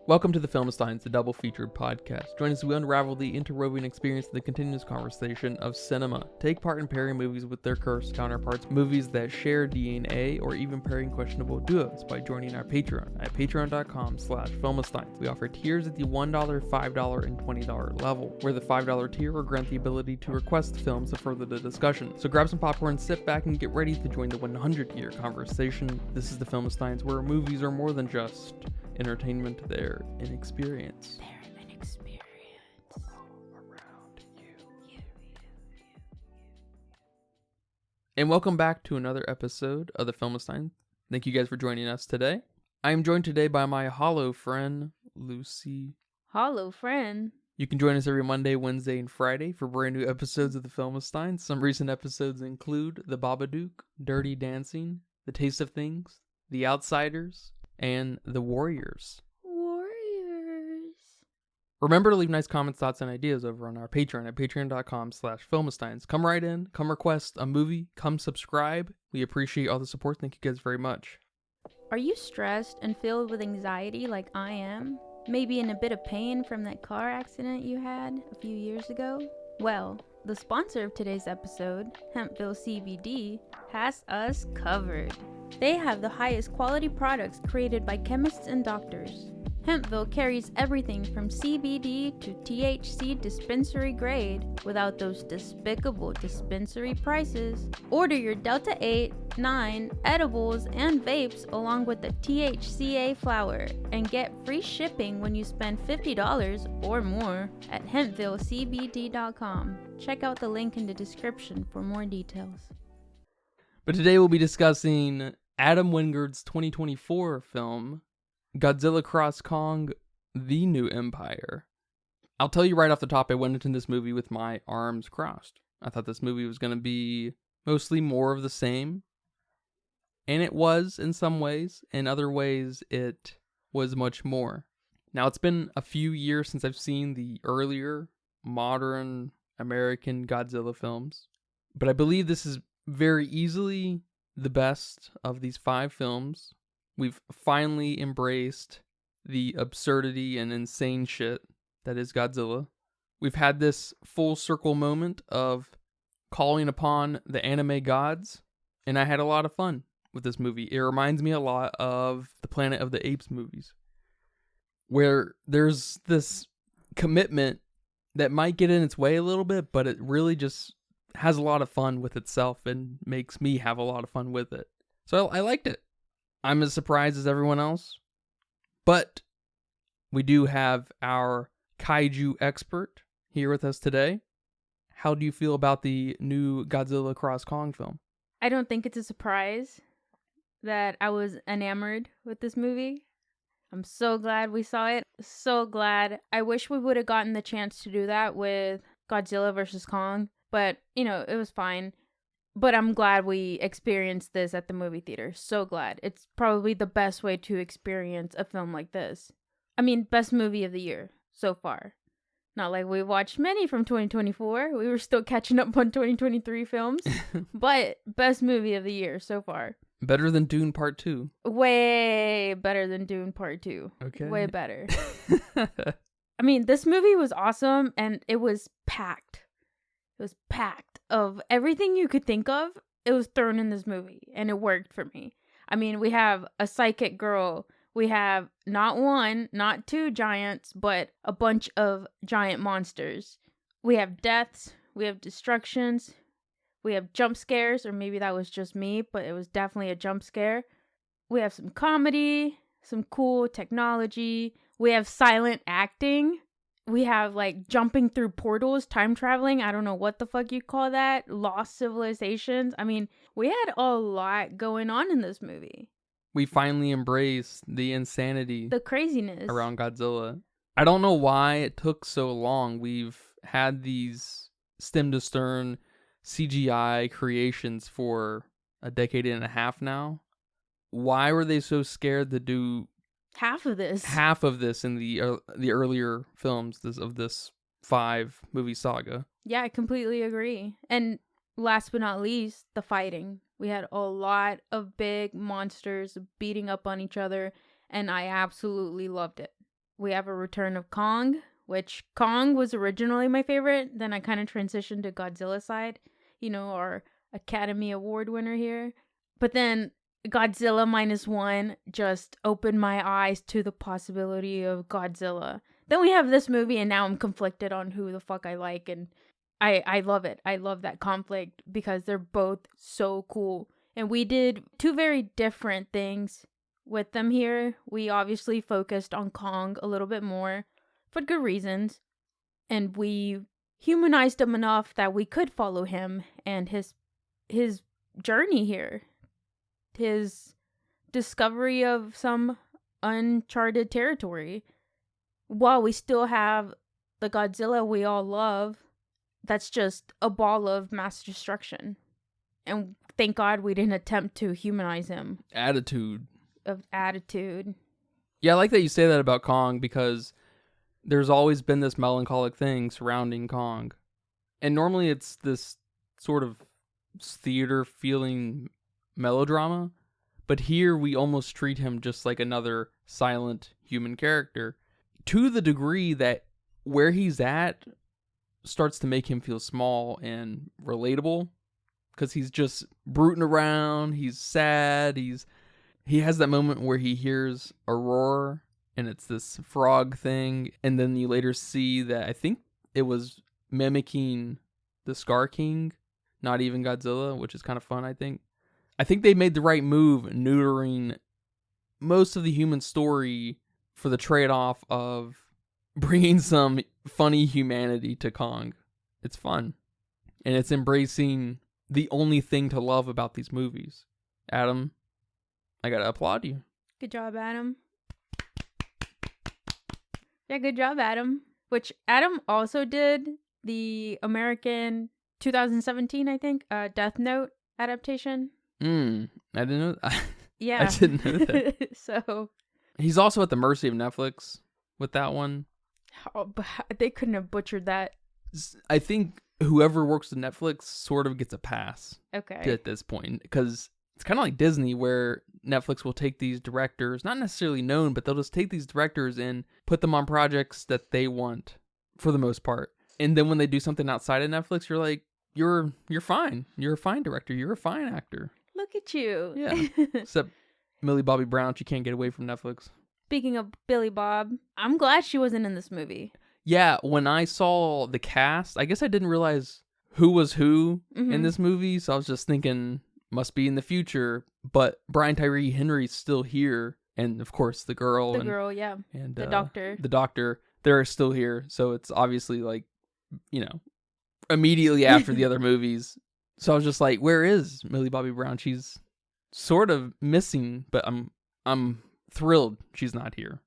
Welcome to the Filmsteins, the double-featured podcast. Join us as we unravel the interwoven experience of the continuous conversation of cinema. Take part in pairing movies with their cursed counterparts, movies that share DNA, or even pairing questionable duos by joining our Patreon at patreon.com/Filmsteins. We offer tiers at the $1, $5, and $20 level, where the $5 tier will grant the ability to request films to further the discussion. So grab some popcorn, sit back, and get ready to join the 100-year conversation. This is the Filmsteins, where movies are more than just entertainment, they're an experience. They're an experience. All around you. And welcome back to another episode of the Filmstein. Thank you guys for joining us today. I am joined today by my hollow friend, Lucy. Hollow friend. You can join us every Monday, Wednesday, and Friday for brand new episodes of the Filmstein. Some recent episodes include The Babadook, Dirty Dancing, The Taste of Things, The Outsiders, and The Warriors. Remember to leave nice comments, thoughts, and ideas over on our Patreon at patreon.com/Filmsteins. Come right in, come request a movie, come subscribe. We appreciate all the support. Thank you guys very much. Are you stressed and filled with anxiety like I am? Maybe in a bit of pain from that car accident you had a few years ago? Well, the sponsor of today's episode, Hempville CBD, has us covered. They have the highest quality products created by chemists and doctors. Hempville carries everything from CBD to THC dispensary grade without those despicable dispensary prices. Order your Delta 8, 9 edibles and vapes along with the THCA flower and get free shipping when you spend $50 or more at hempvillecbd.com. Check out the link in the description for more details. But today we'll be discussing Adam Wingard's 2024 film, Godzilla x Kong, The New Empire. I'll tell you right off the top, I went into this movie with my arms crossed. I thought this movie was going to be mostly more of the same. And it was in some ways. In other ways, it was much more. Now, it's been a few years since I've seen the earlier modern American Godzilla films. But I believe this is very easily the best of these 5 films. We've finally embraced the absurdity and insane shit that is Godzilla. We've had this full circle moment of calling upon the anime gods, and I had a lot of fun with this movie. It reminds me a lot of the Planet of the Apes movies, where there's this commitment that might get in its way a little bit, but it really just has a lot of fun with itself and makes me have a lot of fun with it. So I liked it. I'm as surprised as everyone else, but we do have our kaiju expert here with us today. How do you feel about the new Godzilla x Kong film? I don't think it's a surprise that I was enamored with this movie. I'm so glad we saw it. So glad. I wish we would have gotten the chance to do that with Godzilla vs. Kong, but, it was fine. But I'm glad we experienced this at the movie theater. So glad. It's probably the best way to experience a film like this. I mean, best movie of the year so far. Not like we watched many from 2024. We were still catching up on 2023 films. But best movie of the year so far. Better than Dune Part 2. Way better than Dune Part 2. Okay. Way better. I mean, this movie was awesome and it was packed. It was packed of everything you could think of. It was thrown in this movie and it worked for me. I mean, we have a psychic girl. We have not one, not 2 giants, but a bunch of giant monsters. We have deaths. We have destructions. We have jump scares, or maybe that was just me, but it was definitely a jump scare. We have some comedy, some cool technology. We have silent acting. We have, jumping through portals, time traveling. I don't know what the fuck you call that. Lost civilizations. I mean, we had a lot going on in this movie. We finally embraced the insanity. The craziness. Around Godzilla. I don't know why it took so long. We've had these stem to stern CGI creations for a decade and a half now. Why were they so scared to do half of this in the earlier films of this 5 movie saga? Yeah, I completely agree. And last but not least, the fighting. We had a lot of big monsters beating up on each other, and I absolutely loved it. we have a return of Kong, which Kong was originally my favorite. Then I kind of transitioned to Godzilla side, our Academy Award winner here. But then Godzilla -1 just opened my eyes to the possibility of Godzilla. Then we have this movie, and now I'm conflicted on who the fuck I like, and I love it. I love that conflict because they're both so cool. And we did two very different things with them here. We obviously focused on Kong a little bit more for good reasons. And we humanized him enough that we could follow him and his journey here. His discovery of some uncharted territory. While we still have the Godzilla we all love, that's just a ball of mass destruction. And thank God we didn't attempt to humanize him. Attitude. Yeah, I like that you say that about Kong because there's always been this melancholic thing surrounding Kong. And normally it's this sort of theater feeling melodrama. But here we almost treat him just like another silent human character. To the degree that where he's at starts to make him feel small and relatable. Because he's just rooting around, he's sad, he has that moment where he hears a roar, and it's this frog thing, and then you later see that I think it was mimicking the Skar King, not even Godzilla, which is kind of fun, I think. I think they made the right move neutering most of the human story for the trade-off of bringing some funny humanity to Kong. It's fun. And it's embracing the only thing to love about these movies. Adam, I gotta applaud you. Good job, Adam. Yeah, good job, Adam. Which Adam also did the American 2017, I think, Death Note adaptation. I didn't know that. Yeah. I didn't know that. So he's also at the mercy of Netflix with that one. They couldn't have butchered that. I think whoever works with Netflix sort of gets a pass. Okay. At this point, because it's kind of like Disney, where Netflix will take these directors, not necessarily known, but they'll just take these directors and put them on projects that they want for the most part. And then when they do something outside of Netflix, you're like, you're fine. You're a fine director. You're a fine actor. Look at you. Yeah. Except Millie Bobby Brown, she can't get away from Netflix. Speaking of Billy Bob, I'm glad she wasn't in this movie. Yeah, when I saw the cast, I guess I didn't realize who was who in this movie, so I was just thinking, must be in the future. But Brian Tyree Henry's still here, and of course the girl. And the doctor. The doctor, they're still here, so it's obviously like, immediately after the other movies. So I was just like, where is Millie Bobby Brown? She's sort of missing, but I'm thrilled she's not here.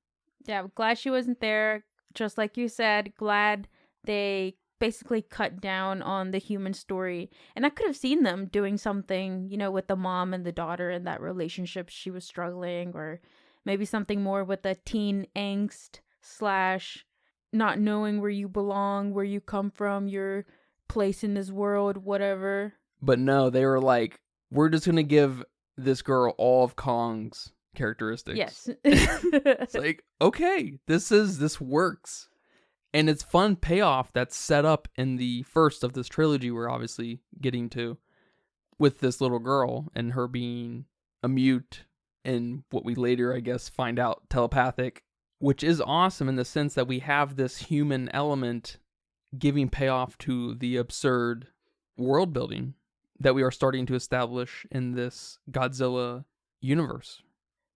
Yeah, I'm glad she wasn't there. Just like you said, glad they basically cut down on the human story. And I could have seen them doing something, with the mom and the daughter and that relationship she was struggling, or maybe something more with the teen angst / not knowing where you belong, where you come from, your place in this world, whatever. But no, they were like, we're just going to give this girl all of Kong's characteristics. Yes. It's like, okay, this works. And it's fun payoff that's set up in the first of this trilogy we're obviously getting to, with this little girl and her being a mute and what we later, I guess, find out telepathic, which is awesome in the sense that we have this human element giving payoff to the absurd world building that we are starting to establish in this Godzilla universe.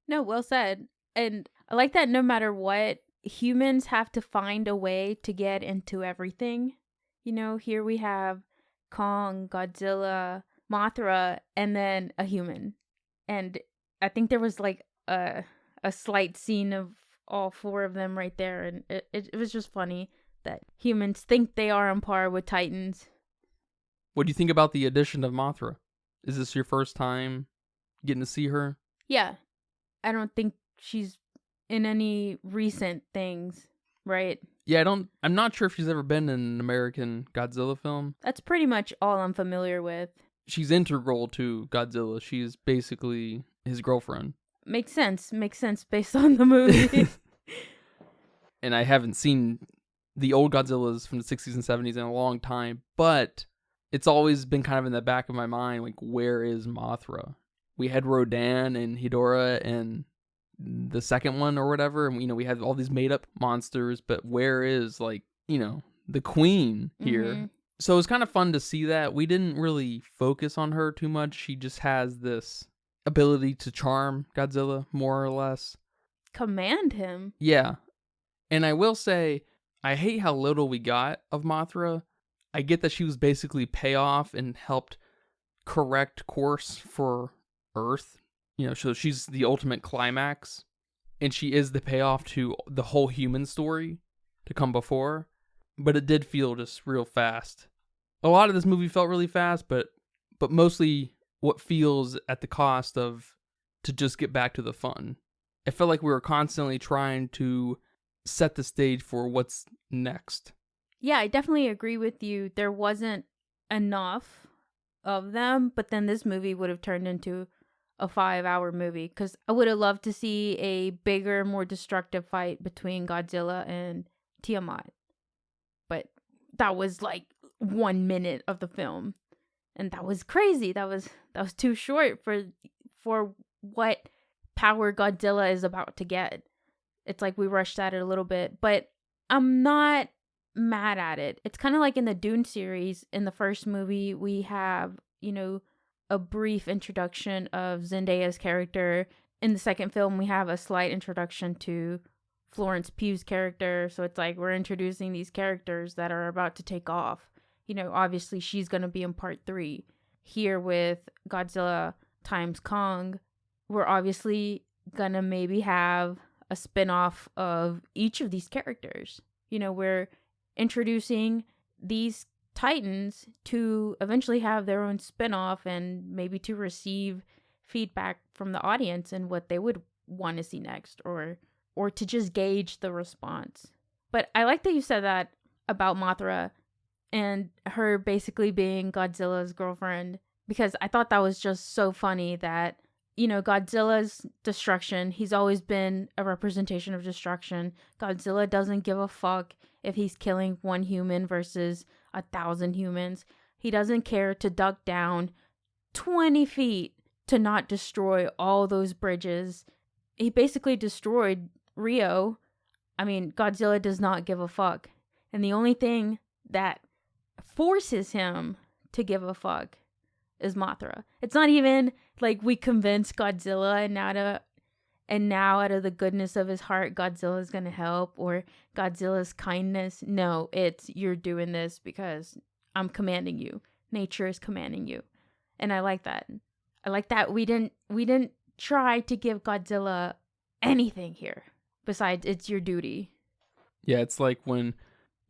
No, well said. And I like that no matter what, humans have to find a way to get into everything. Here we have Kong, Godzilla, Mothra, and then a human. And I think there was like a slight scene of all four of them right there. And it was just funny that humans think they are on par with Titans. What do you think about the addition of Mothra? Is this your first time getting to see her? Yeah. I don't think she's in any recent things, right? Yeah, I'm not sure if she's ever been in an American Godzilla film. That's pretty much all I'm familiar with. She's integral to Godzilla. She's basically his girlfriend. Makes sense based on the movie. and I haven't seen the old Godzillas from the 60s and 70s in a long time, but it's always been kind of in the back of my mind, like, where is Mothra? We had Rodan and Hedorah and the second one or whatever, and, we had all these made-up monsters, but where is, like, the queen here? Mm-hmm. So it was kind of fun to see that. We didn't really focus on her too much. She just has this ability to charm Godzilla, more or less. Command him. Yeah. And I will say, I hate how little we got of Mothra. I get that she was basically payoff and helped correct course for Earth. So she's the ultimate climax. And she is the payoff to the whole human story to come before. But it did feel just real fast. A lot of this movie felt really fast, but mostly what feels at the cost of to just get back to the fun. It felt like we were constantly trying to set the stage for what's next. Yeah, I definitely agree with you. There wasn't enough of them, but then this movie would have turned into a 5-hour movie, because I would have loved to see a bigger, more destructive fight between Godzilla and Tiamat. But that was like 1 minute of the film, and that was crazy. That was too short for what power Godzilla is about to get. It's like we rushed at it a little bit, but I'm not mad at it. It's kind of like in the Dune series. In the first movie, we have, a brief introduction of Zendaya's character. In the second film, we have a slight introduction to Florence Pugh's character. So it's like we're introducing these characters that are about to take off. Obviously she's going to be in part 3. Here with Godzilla times Kong, we're obviously going to maybe have a spin-off of each of these characters. We're introducing these titans to eventually have their own spin-off and maybe to receive feedback from the audience and what they would want to see next, or to just gauge the response. But I like that you said that about Mothra and her basically being Godzilla's girlfriend, because I thought that was just so funny that, Godzilla's destruction, he's always been a representation of destruction. Godzilla doesn't give a fuck if he's killing 1 human versus 1,000 humans. He doesn't care to duck down 20 feet to not destroy all those bridges. He basically destroyed Rio. I mean, Godzilla does not give a fuck. And the only thing that forces him to give a fuck is Mothra. It's not even like we convince Godzilla and now out of the goodness of his heart, Godzilla's gonna help, or Godzilla's kindness. No, it's you're doing this because I'm commanding you. Nature is commanding you. And I like that. I like that we didn't try to give Godzilla anything here besides it's your duty. Yeah, it's like when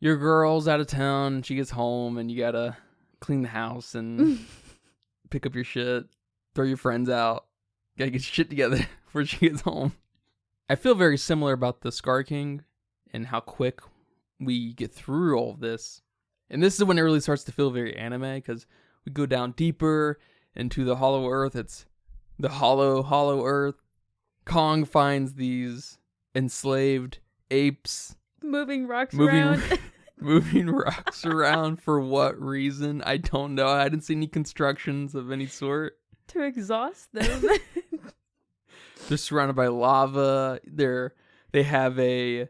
your girl's out of town and she gets home and you gotta clean the house and pick up your shit, throw your friends out, gotta get your shit together before she gets home. I feel very similar about the Skar King and how quick we get through all of this. And this is when it really starts to feel very anime, because we go down deeper into the hollow earth. It's the hollow earth. Kong finds these enslaved apes Moving rocks around. Moving rocks around for what reason? I don't know. I didn't see any constructions of any sort. To exhaust them. They're surrounded by lava. They have a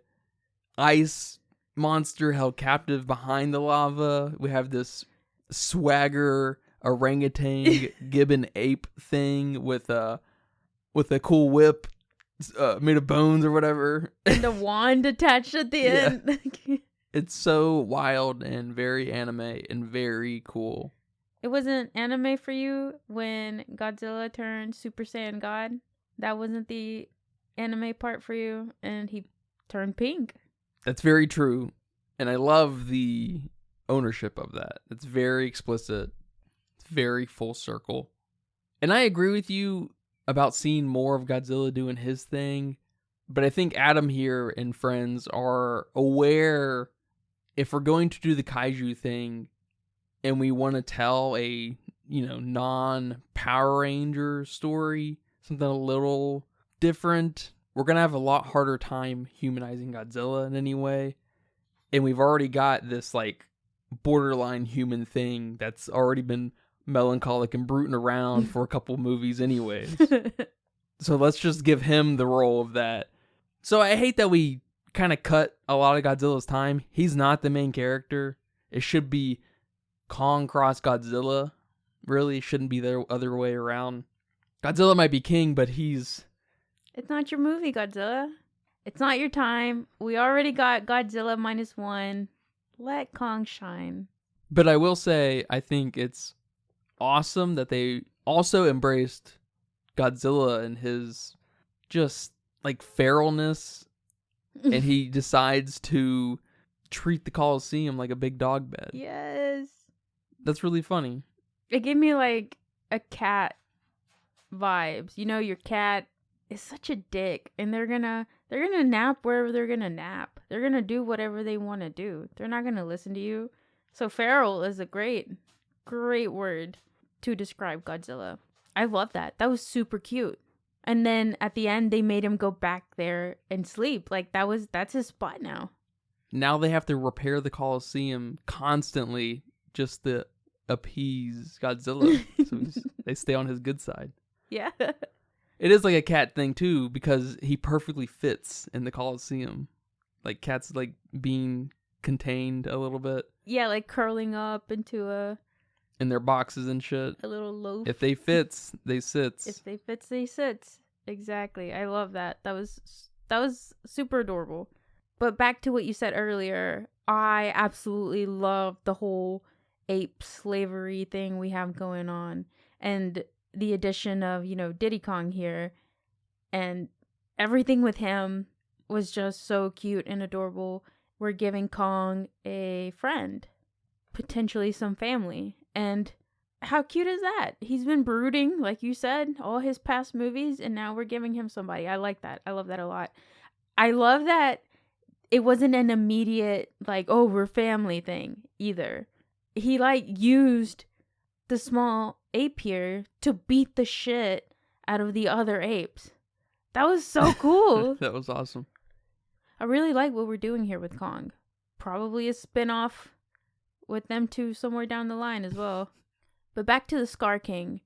ice monster held captive behind the lava. We have this swagger orangutan gibbon ape thing with a cool whip made of bones or whatever. And the wand attached at the end. It's so wild and very anime and very cool. It wasn't anime for you when Godzilla turned Super Saiyan God? That wasn't the anime part for you, and he turned pink. That's very true. And I love the ownership of that. It's very explicit. It's very full circle. And I agree with you about seeing more of Godzilla doing his thing. But I think Adam here and friends are aware, if we're going to do the kaiju thing and we want to tell a, non-Power Ranger story, something a little different, we're going to have a lot harder time humanizing Godzilla in any way. And we've already got this, like, borderline human thing that's already been melancholic and brooding around for a couple movies anyways. So let's just give him the role of that. So I hate that we kind of cut a lot of Godzilla's time. He's not the main character. It should be Kong cross Godzilla. Really, shouldn't be the other way around. Godzilla might be king, but he's... It's not your movie, Godzilla. It's not your time. We already got Godzilla -1. Let Kong shine. But I will say, I think it's awesome that they also embraced Godzilla and his just, like, feralness. And he decides to treat the Coliseum like a big dog bed. Yes. That's really funny. It gave me, like, a cat vibes. You know, your cat is such a dick, and they're gonna nap wherever they're gonna nap. They're gonna do whatever they want to do. They're not gonna listen to you. So feral is a great word to describe Godzilla. I love that. That was super cute. And then at the end, they made him go back there and sleep. Like, that's his spot now. Now they have to repair the Coliseum constantly just to appease Godzilla. So they stay on his good side. Yeah. It is like a cat thing, too, because he perfectly fits in the Coliseum. Like, cats, like, being contained a little bit. Yeah, like curling up into in their boxes and shit. a little loaf. If they fits, they sits. If they fits, they sits. Exactly. I love that. That was super adorable. But back to what you said earlier, I absolutely love the whole ape slavery thing we have going on. And the addition of, Diddy Kong here. And everything with him was just so cute and adorable. We're giving Kong a friend. Potentially some family. And how cute is that? He's been brooding, like you said, all his past movies, and now we're giving him somebody. I like that. I love that a lot. I love that it wasn't an immediate, like, oh, we're family thing either. He, like, used the small ape here to beat the shit out of the other apes. That was so cool. That was awesome. I really like what we're doing here with Kong. Probably a spin-off with them two somewhere down the line as well. But back to the Skar King.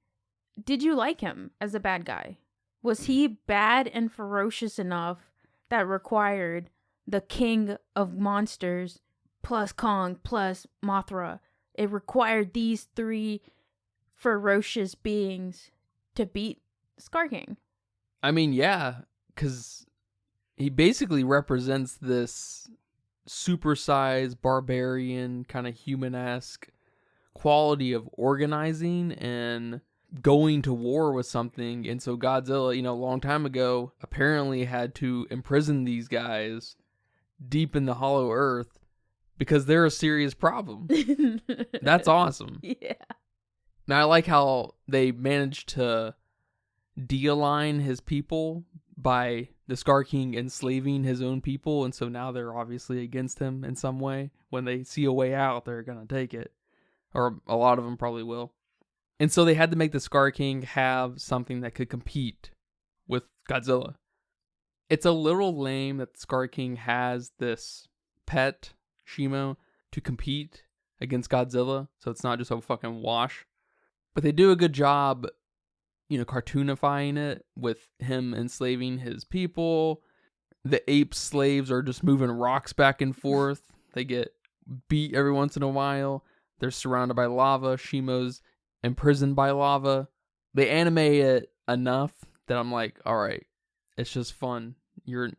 Did you like him as a bad guy? Was he bad and ferocious enough that required the king of monsters plus Kong plus Mothra? It required these three ferocious beings to beat Skar King. I mean, yeah, because he basically represents this supersized, barbarian, kind of human-esque quality of organizing and going to war with something. And so Godzilla, a long time ago, apparently had to imprison these guys deep in the hollow earth because they're a serious problem. That's awesome. Yeah. Now, I like how they managed to de-align his people by the Skar King enslaving his own people, and so now they're obviously against him in some way. When they see a way out, they're gonna take it. Or a lot of them probably will. And so they had to make the Skar King have something that could compete with Godzilla. It's a little lame that the Skar King has this pet, Shimo, to compete against Godzilla, so it's not just a fucking wash. But they do a good job, cartoonifying it with him enslaving his people. The ape slaves are just moving rocks back and forth. They get beat every once in a while. They're surrounded by lava. Shimo's imprisoned by lava. They animate it enough that I'm like, all right, it's just fun.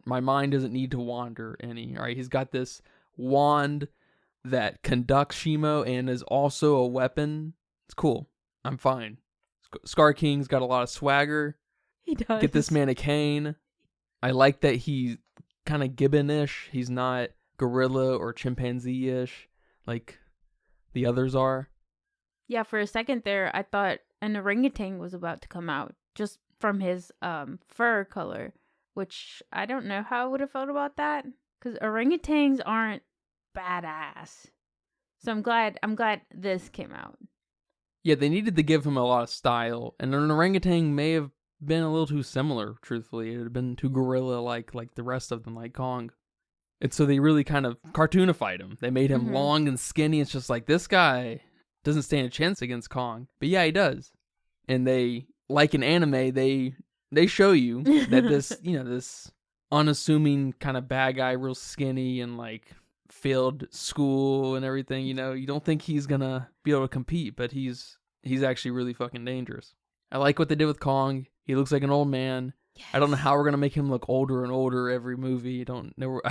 My mind doesn't need to wander any. All right, he's got this wand that conducts Shimo and is also a weapon. It's cool. I'm fine. Skar King's got a lot of swagger. He does. Get this man a cane. I like that he's kind of gibbon-ish. He's not gorilla or chimpanzee-ish like the others are. Yeah, for a second there, I thought an orangutan was about to come out just from his fur color, which I don't know how I would have felt about that because orangutans aren't badass. So I'm glad this came out. Yeah, they needed to give him a lot of style, and an orangutan may have been a little too similar, truthfully. It would have been too gorilla-like the rest of them, like Kong. And so they really kind of cartoonified him. They made him long and skinny. It's just like, this guy doesn't stand a chance against Kong. But yeah, he does. And they, like in anime, they show you that this, this unassuming kind of bad guy, real skinny and like failed school and everything, you don't think he's gonna be able to compete, but he's actually really fucking dangerous. I like what they did with Kong. He looks like an old man. Yes. I don't know how we're gonna make him look older and older every movie. I don't know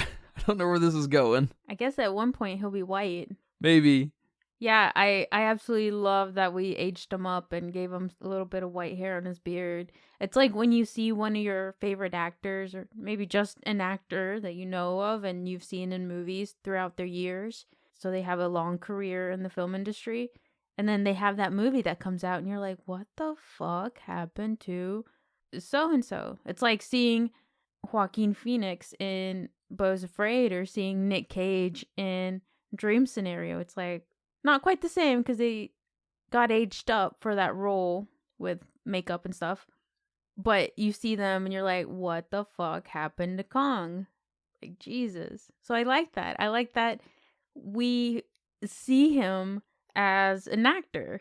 where this is going. I guess at one point he'll be white. Maybe. Yeah, I absolutely love that we aged him up and gave him a little bit of white hair on his beard. It's like when you see one of your favorite actors, or maybe just an actor that you know of and you've seen in movies throughout their years. So they have a long career in the film industry. And then they have that movie that comes out and you're like, what the fuck happened to so-and-so? It's like seeing Joaquin Phoenix in Beau's Afraid or seeing Nick Cage in Dream Scenario. It's like, not quite the same because they got aged up for that role with makeup and stuff. But you see them and you're like, what the fuck happened to Kong? Like, Jesus. So I like that. I like that we see him as an actor.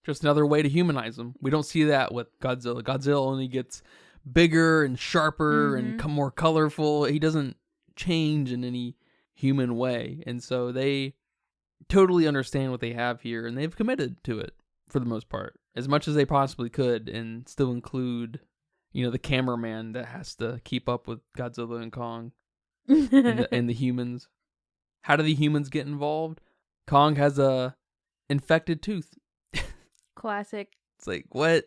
Just another way to humanize him. We don't see that with Godzilla. Godzilla only gets bigger and sharper and more colorful. He doesn't change in any human way. And so they totally understand what they have here, and they've committed to it for the most part, as much as they possibly could, and still include, the cameraman that has to keep up with Godzilla and Kong and the humans. How do the humans get involved? Kong has a infected tooth. Classic. It's like, what?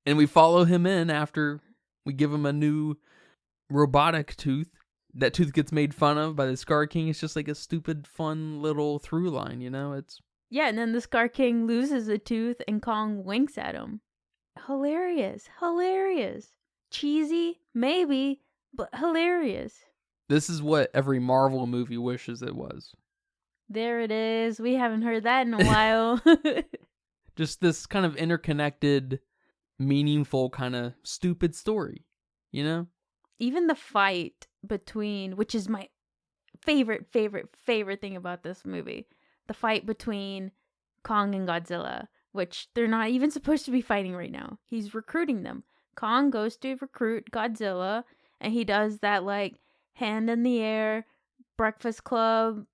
And we follow him in after we give him a new robotic tooth. That tooth gets made fun of by the Skar King. It's just like a stupid, fun little through line, It's yeah, and then the Skar King loses a tooth and Kong winks at him. Hilarious. Cheesy, maybe, but hilarious. This is what every Marvel movie wishes it was. There it is. We haven't heard that in a while. Just this kind of interconnected, meaningful, kind of stupid story, Even the fight between, which is my favorite thing about this movie, the fight between Kong and Godzilla, which they're not even supposed to be fighting right now. He's recruiting them. Kong goes to recruit Godzilla, and he does that like hand in the air, Breakfast Club,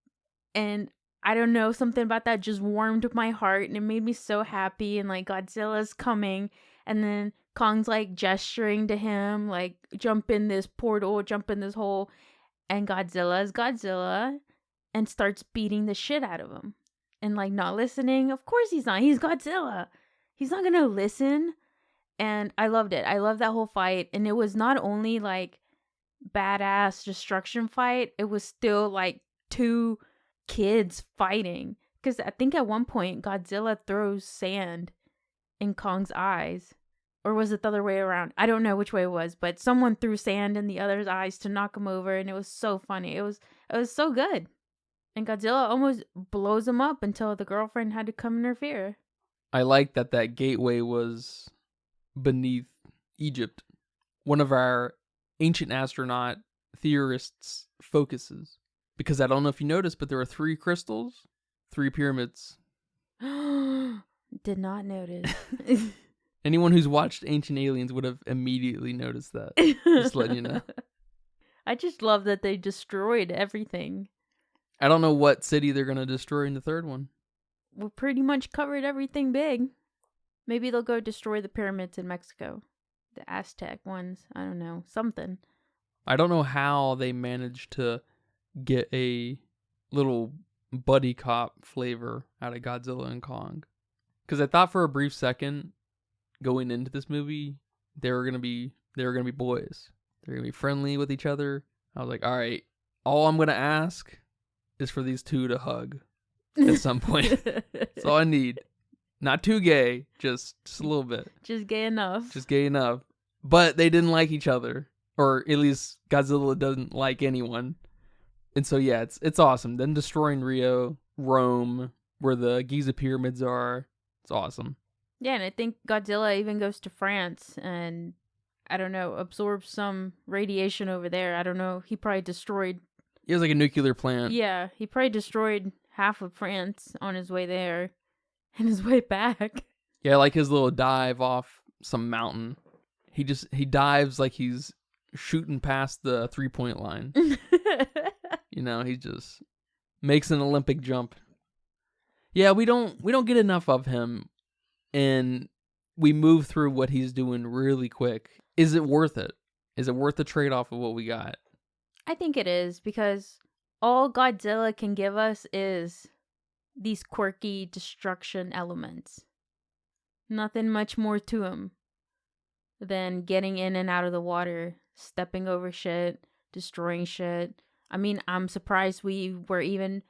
and I don't know, something about that just warmed my heart, and it made me so happy, and like Godzilla's coming, and then Kong's like gesturing to him, like, jump in this portal, jump in this hole. And Godzilla is Godzilla and starts beating the shit out of him. And like not listening. Of course he's not. He's Godzilla. He's not going to listen. And I loved it. I loved that whole fight. And it was not only like badass destruction fight. It was still like two kids fighting. Because I think at one point Godzilla throws sand in Kong's eyes. Or was it the other way around? I don't know which way it was, but someone threw sand in the other's eyes to knock him over, and it was so funny. It was so good. And Godzilla almost blows him up until the girlfriend had to come interfere. I like that gateway was beneath Egypt. One of our ancient astronaut theorists focuses. Because I don't know if you noticed, but there are 3 crystals, 3 pyramids. Did not notice. Anyone who's watched Ancient Aliens would have immediately noticed that. Just letting you know. I just love that they destroyed everything. I don't know what city they're going to destroy in the 3rd one. We pretty much covered everything big. Maybe they'll go destroy the pyramids in Mexico. The Aztec ones. I don't know. Something. I don't know how they managed to get a little buddy cop flavor out of Godzilla and Kong. Because I thought for a brief second, going into this movie, they were gonna be boys. They're gonna be friendly with each other. I was like, all right, all I'm gonna ask is for these 2 to hug at some point. That's all I need. Not too gay, just a little bit. Just gay enough. But they didn't like each other, or at least Godzilla doesn't like anyone. And so yeah, it's awesome. Then destroying Rome, where the Giza pyramids are. It's awesome. Yeah, and I think Godzilla even goes to France and, I don't know, absorbs some radiation over there. I don't know. He probably destroyed. He has like a nuclear plant. Yeah, he probably destroyed half of France on his way there and his way back. Yeah, like his little dive off some mountain. He dives like he's shooting past the 3-point line. He just makes an Olympic jump. Yeah, we don't get enough of him, and we move through what he's doing really quick. Is it worth it? Is it worth the trade-off of what we got? I think it is, because all Godzilla can give us is these quirky destruction elements. Nothing much more to him than getting in and out of the water, stepping over shit, destroying shit. I mean, I'm surprised we were even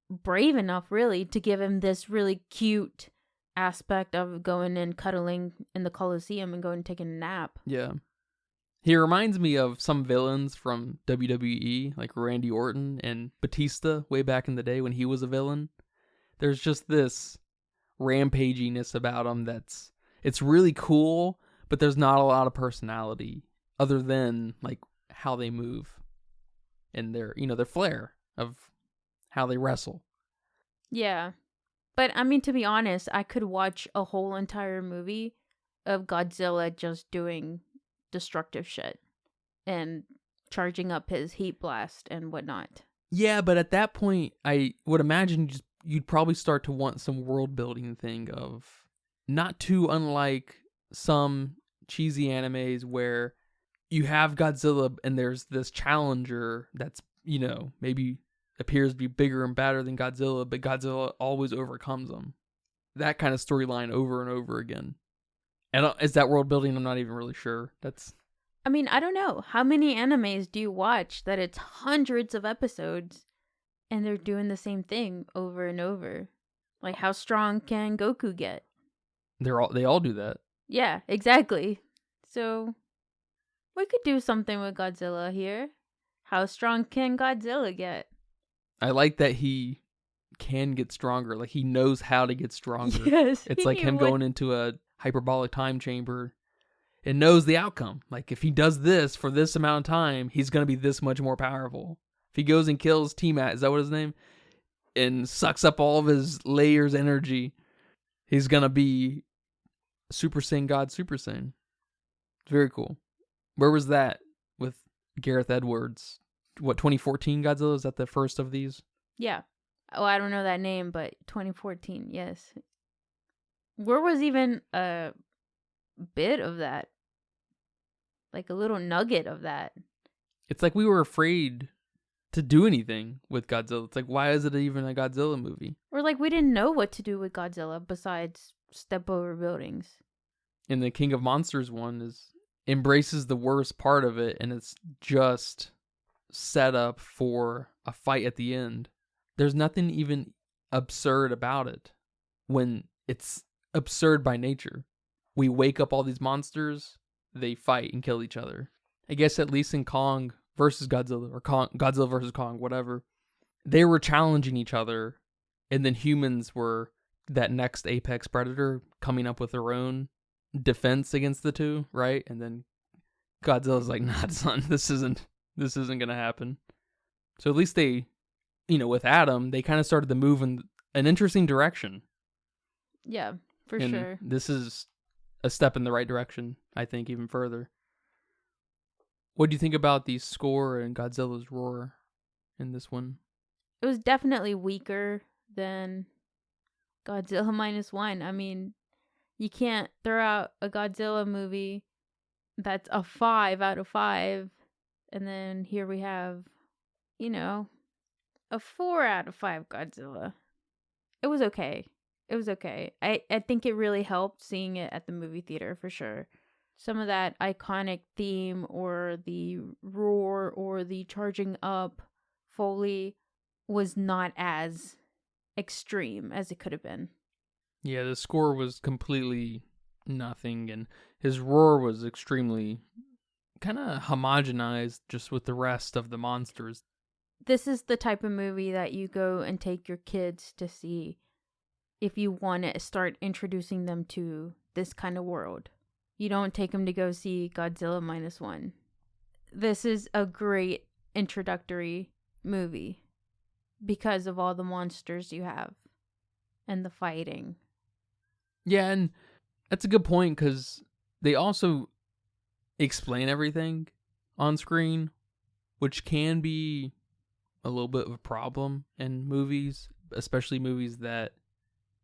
brave enough, really, to give him this really cute aspect of going and cuddling in the Coliseum and going and taking a nap. Yeah. He reminds me of some villains from WWE, like Randy Orton and Batista way back in the day when he was a villain. There's just this rampaginess about him it's really cool, but there's not a lot of personality other than like how they move and their flair of how they wrestle. Yeah. But I mean, to be honest, I could watch a whole entire movie of Godzilla just doing destructive shit and charging up his heat blast and whatnot. Yeah, but at that point, I would imagine you'd probably start to want some world building thing of not too unlike some cheesy animes where you have Godzilla and there's this challenger that's, maybe appears to be bigger and badder than Godzilla, but Godzilla always overcomes them. That kind of storyline over and over again. And is that world building? I'm not even really sure. I mean, I don't know. How many animes do you watch that it's hundreds of episodes and they're doing the same thing over and over? Like, how strong can Goku get? They all do that. Yeah, exactly. So we could do something with Godzilla here. How strong can Godzilla get? I like that he can get stronger. Like, he knows how to get stronger. Yes. It's like him going into a hyperbolic time chamber and knows the outcome. Like, if he does this for this amount of time, he's going to be this much more powerful. If he goes and kills T-Mat, is that what his name? And sucks up all of his layers energy, he's going to be Super Saiyan God Super Saiyan. It's very cool. Where was that with Gareth Edwards? What, 2014 Godzilla? Is that the first of these? Yeah. Oh, I don't know that name, but 2014, yes. Where was even a bit of that? Like a little nugget of that. It's like we were afraid to do anything with Godzilla. It's like, why is it even a Godzilla movie? Or like we didn't know what to do with Godzilla besides step over buildings. And the King of Monsters one embraces the worst part of it, and it's just set up for a fight at the end. There's nothing even absurd about it when it's absurd by nature. We wake up all these monsters, they fight and kill each other. I guess at least in Kong versus Godzilla, or Godzilla versus Kong, whatever, they were challenging each other, and then humans were that next apex predator coming up with their own defense against the two, right? And then Godzilla's like, nah, son, this isn't gonna happen. So at least they, with Adam, they kind of started to move in an interesting direction. Yeah, for and sure. This is a step in the right direction, I think, even further. What do you think about the score and Godzilla's roar in this one? It was definitely weaker than Godzilla -1. I mean, you can't throw out a Godzilla movie that's a 5 out of 5, and then here we have, a 4 out of 5 Godzilla. It was okay. I think it really helped seeing it at the movie theater, for sure. Some of that iconic theme or the roar or the charging up Foley was not as extreme as it could have been. Yeah, the score was completely nothing, and his roar was extremely kind of homogenized just with the rest of the monsters. This is the type of movie that you go and take your kids to see if you want to start introducing them to this kind of world. You don't take them to go see Godzilla -1. This is a great introductory movie because of all the monsters you have and the fighting. Yeah, and that's a good point because they also explain everything on screen, which can be a little bit of a problem in movies, especially movies that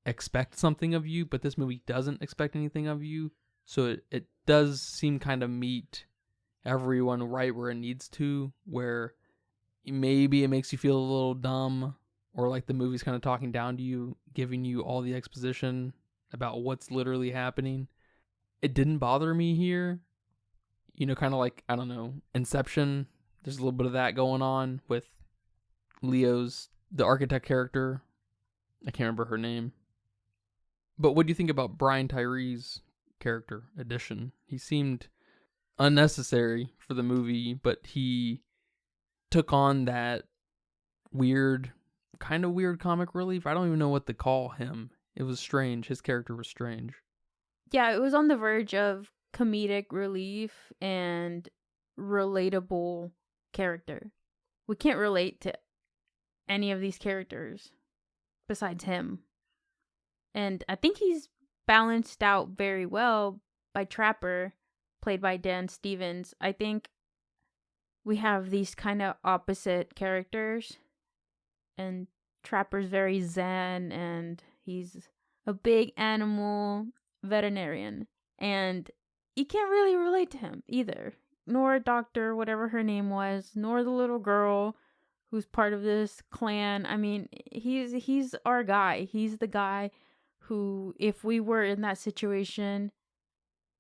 expect something of you, but this movie doesn't expect anything of you. So it does seem kind of meet everyone right where it needs to, where maybe it makes you feel a little dumb, or like the movie's kind of talking down to you, giving you all the exposition about what's literally happening. It didn't bother me here. You know, kind of like, I don't know, Inception. There's a little bit of that going on with Leo's, the architect character. I can't remember her name. But what do you think about Brian Tyree's character addition? He seemed unnecessary for the movie, but he took on that kind of weird comic relief. I don't even know what to call him. It was strange. His character was strange. Yeah, it was on the verge of comedic relief and relatable character. We can't relate to any of these characters besides him. And I think he's balanced out very well by Trapper, played by Dan Stevens. I think we have these kind of opposite characters, and Trapper's very zen, and he's a big animal veterinarian, and you can't really relate to him either, nor Doctor, whatever her name was, nor the little girl who's part of this clan. I mean, he's our guy. He's the guy who, if we were in that situation,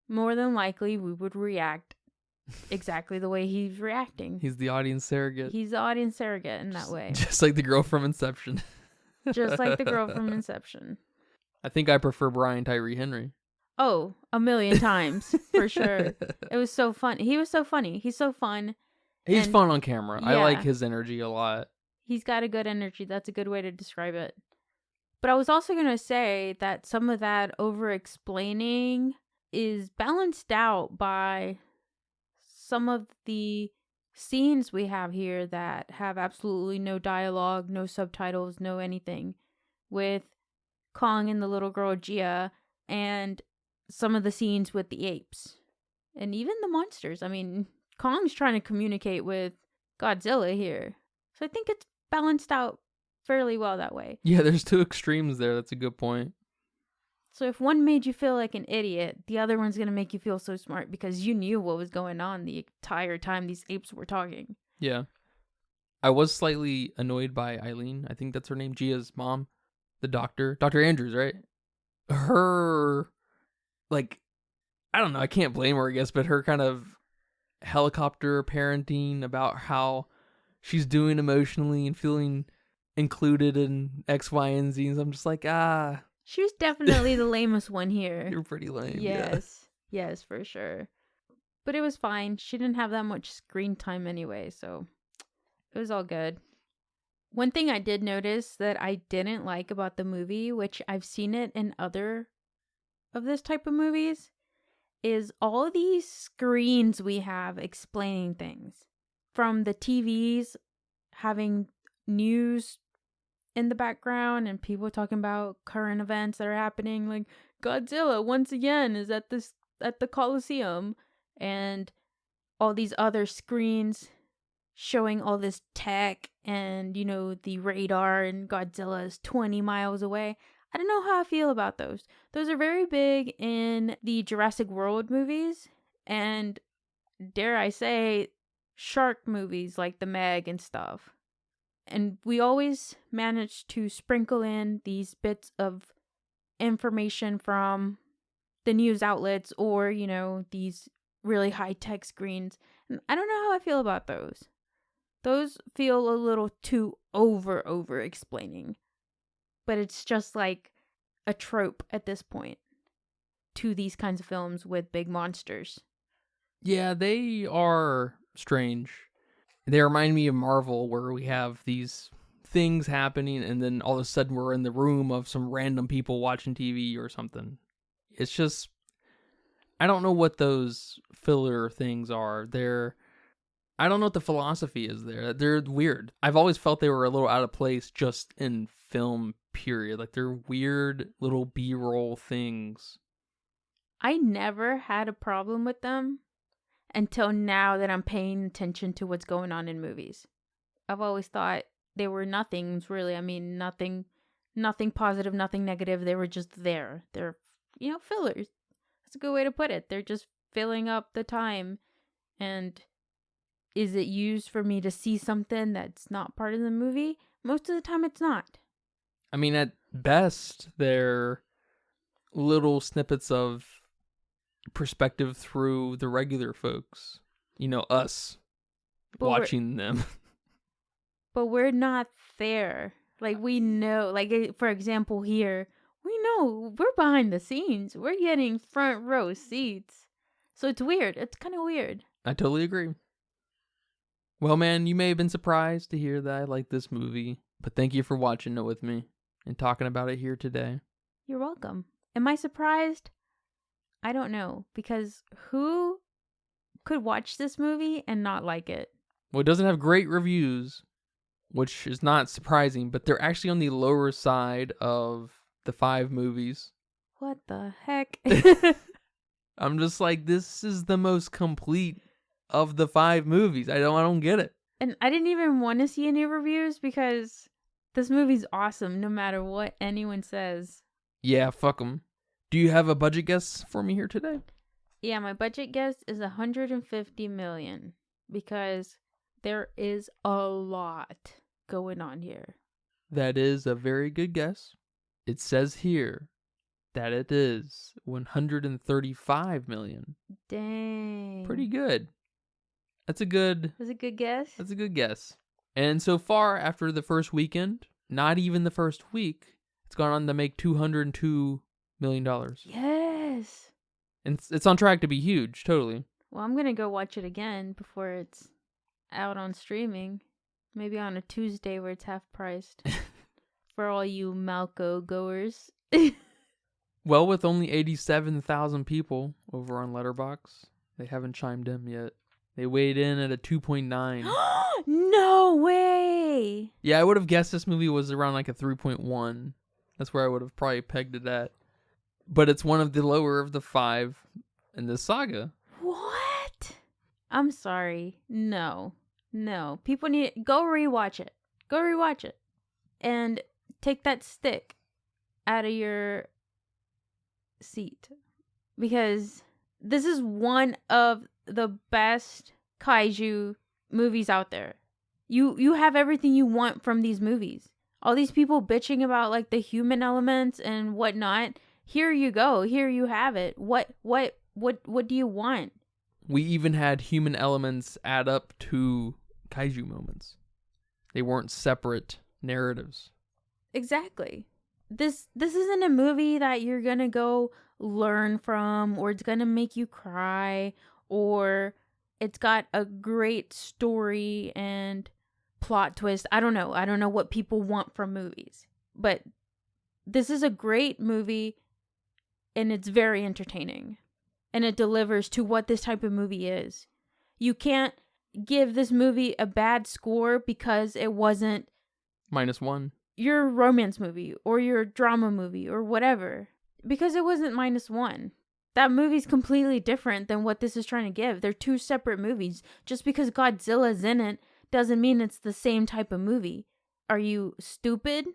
more than likely we would react exactly the way he's reacting. He's the audience surrogate. He's the audience surrogate in that way. Just like the girl from Inception. Just like the girl from Inception. I think I prefer Brian Tyree Henry. Oh, 1,000,000 times, for sure. It was so fun. He was so funny. He's so fun. He's fun on camera. Yeah. I like his energy a lot. He's got a good energy. That's a good way to describe it. But I was also going to say that some of that over-explaining is balanced out by some of the scenes we have here that have absolutely no dialogue, no subtitles, no anything, with Kong and the little girl Gia, and some of the scenes with the apes and even the monsters. I mean, Kong's trying to communicate with Godzilla here, so I think it's balanced out fairly well that way. Yeah, there's two extremes there. That's a good point. So if one made you feel like an idiot, the other one's going to make you feel so smart because you knew what was going on the entire time these apes were talking. Yeah. I was slightly annoyed by Eileen. I think that's her name. Gia's mom. The doctor. Dr. Andrews, right? Her, like, I don't know. I can't blame her, I guess, but her kind of helicopter parenting about how she's doing emotionally and feeling included in X, Y, and Z. And I'm just like, She was definitely the lamest one here. You're pretty lame. Yes. Yeah. Yes, for sure. But it was fine. She didn't have that much screen time anyway, so it was all good. One thing I did notice that I didn't like about the movie, which I've seen it in other of this type of movies, is all these screens we have explaining things. From the TVs having news in the background and people talking about current events that are happening, like Godzilla once again is at the Coliseum, and all these other screens showing all this tech and, you know, the radar, and Godzilla is 20 miles away. I don't know how I feel about those. Those are very big in the Jurassic World movies, and dare I say, shark movies like The Meg and stuff. And we always manage to sprinkle in these bits of information from the news outlets or, you know, these really high-tech screens. And I don't know how I feel about those. Those feel a little too over explaining. But it's just like a trope at this point to these kinds of films with big monsters. Yeah, they are strange. They remind me of Marvel, where we have these things happening, and then all of a sudden we're in the room of some random people watching TV or something. It's just, I don't know what those filler things are. I don't know what the philosophy is there. They're weird. I've always felt they were a little out of place just in film, period. Like, they're weird little B-roll things. I never had a problem with them until now that I'm paying attention to what's going on in movies. I've always thought they were nothings, really. I mean, nothing positive, nothing negative. They were just there. They're, fillers. That's a good way to put it. They're just filling up the time. And is it used for me to see something that's not part of the movie? Most of the time, it's not. I mean, at best, they're little snippets of perspective through the regular folks. Us watching them. But we're not there. Like, we know, like, for example, here, we know we're behind the scenes. We're getting front row seats. So it's weird. It's kind of weird. I totally agree. Well, man, you may have been surprised to hear that I like this movie, but thank you for watching it with me and talking about it here today. You're welcome. Am I surprised? I don't know, because who could watch this movie and not like it? Well, it doesn't have great reviews, which is not surprising, but they're actually on the lower side of the 5 movies. What the heck? I'm just like, this is the most complete of the 5 movies. I don't get it. And I didn't even want to see any reviews because this movie's awesome no matter what anyone says. Yeah, fuck them. Do you have a budget guess for me here today? Yeah, my budget guess is $150 million because there is a lot going on here. That is a very good guess. It says here that it is $135 million. Dang. Pretty good. That's a good guess? That's a good guess. And so far, after the first weekend, not even the first week, it's gone on to make $202 million. Yes. And it's on track to be huge, totally. Well, I'm going to go watch it again before it's out on streaming. Maybe on a Tuesday where it's half priced. For all you Malco goers. Well, with only 87,000 people over on Letterboxd, they haven't chimed in yet. They weighed in at a 2.9. No way! Yeah, I would have guessed this movie was around like a 3.1. That's where I would have probably pegged it at. But it's one of the lower of the 5 in this saga. What? I'm sorry. No. People need go rewatch it. Go rewatch it. And take that stick out of your seat. Because this is one of the best kaiju movies out there. You have everything you want from these movies. All these people bitching about like the human elements and whatnot. Here you go. Here you have it. What do you want? We even had human elements add up to kaiju moments. They weren't separate narratives. Exactly. This isn't a movie that you're gonna go learn from, or it's gonna make you cry, or it's got a great story and plot twist. I don't know what people want from movies, but this is a great movie and it's very entertaining and it delivers to what this type of movie is. You can't give this movie a bad score because it wasn't -1. your romance movie or your drama movie or whatever, because it wasn't -1. That movie's completely different than what this is trying to give. They're 2 separate movies. Just because Godzilla's in it doesn't mean it's the same type of movie. Are you stupid?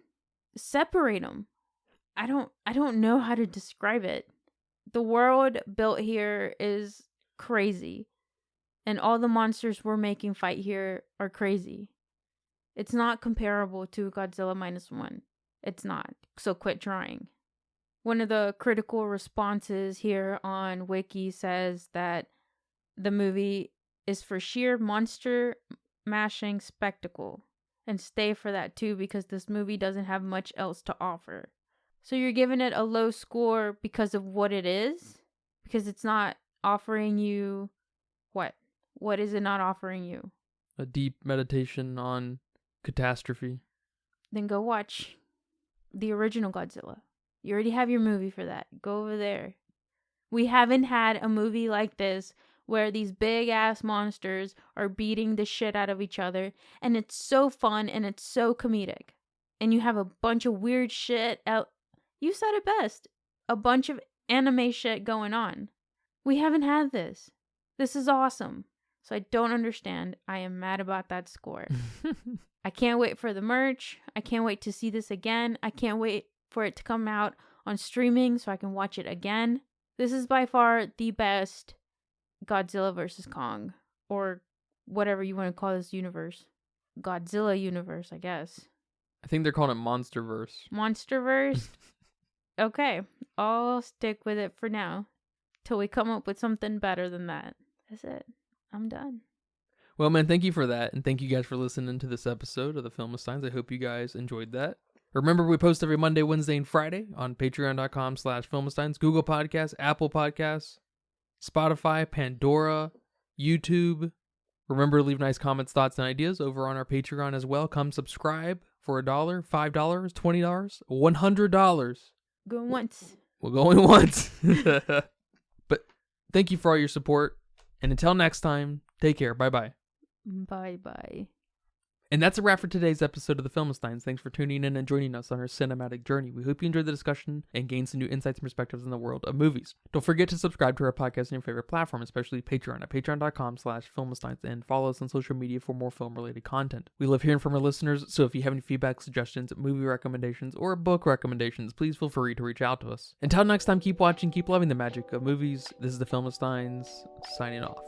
Separate them. I don't know how to describe it. The world built here is crazy. And all the monsters we're making fight here are crazy. It's not comparable to Godzilla -1. It's not. So quit trying. One of the critical responses here on Wiki says that the movie is for sheer monster mashing spectacle. And stay for that too, because this movie doesn't have much else to offer. So you're giving it a low score because of what it is? Because it's not offering you what? What is it not offering you? A deep meditation on catastrophe. then go watch the original Godzilla. You already have your movie for that. Go over there. We haven't had a movie like this where these big ass monsters are beating the shit out of each other, and it's so fun and it's so comedic. And you have a bunch of weird shit out. You said it best. A bunch of anime shit going on. We haven't had this. This is awesome. So I don't understand. I am mad about that score. I can't wait for the merch. I can't wait to see this again. I can't wait for it to come out on streaming so I can watch it again. This is by far the best Godzilla vs. Kong, or whatever you want to call this universe. Godzilla universe, I guess. I think they're calling it Monsterverse. Monsterverse? Okay, I'll stick with it for now. Till we come up with something better than that. That's it. I'm done. Well, man, thank you for that. And thank you guys for listening to this episode of the Filmistines. I hope you guys enjoyed that. Remember, we post every Monday, Wednesday, and Friday on patreon.com/Filmistines, Google Podcasts, Apple Podcasts, Spotify, Pandora, YouTube. Remember to leave nice comments, thoughts, and ideas over on our Patreon as well. Come subscribe for $1, $5, $20, $100. Going once. We're going once. But thank you for all your support. And until next time, take care. Bye-bye. Bye-bye. And that's a wrap for today's episode of the Filmistines. Thanks for tuning in and joining us on our cinematic journey. We hope you enjoyed the discussion and gained some new insights and perspectives in the world of movies. Don't forget to subscribe to our podcast on your favorite platform, especially Patreon at patreon.com/Filmistines, and follow us on social media for more film-related content. We love hearing from our listeners, so if you have any feedback, suggestions, movie recommendations, or book recommendations, please feel free to reach out to us. Until next time, keep watching, keep loving the magic of movies. This is the Filmistines, signing off.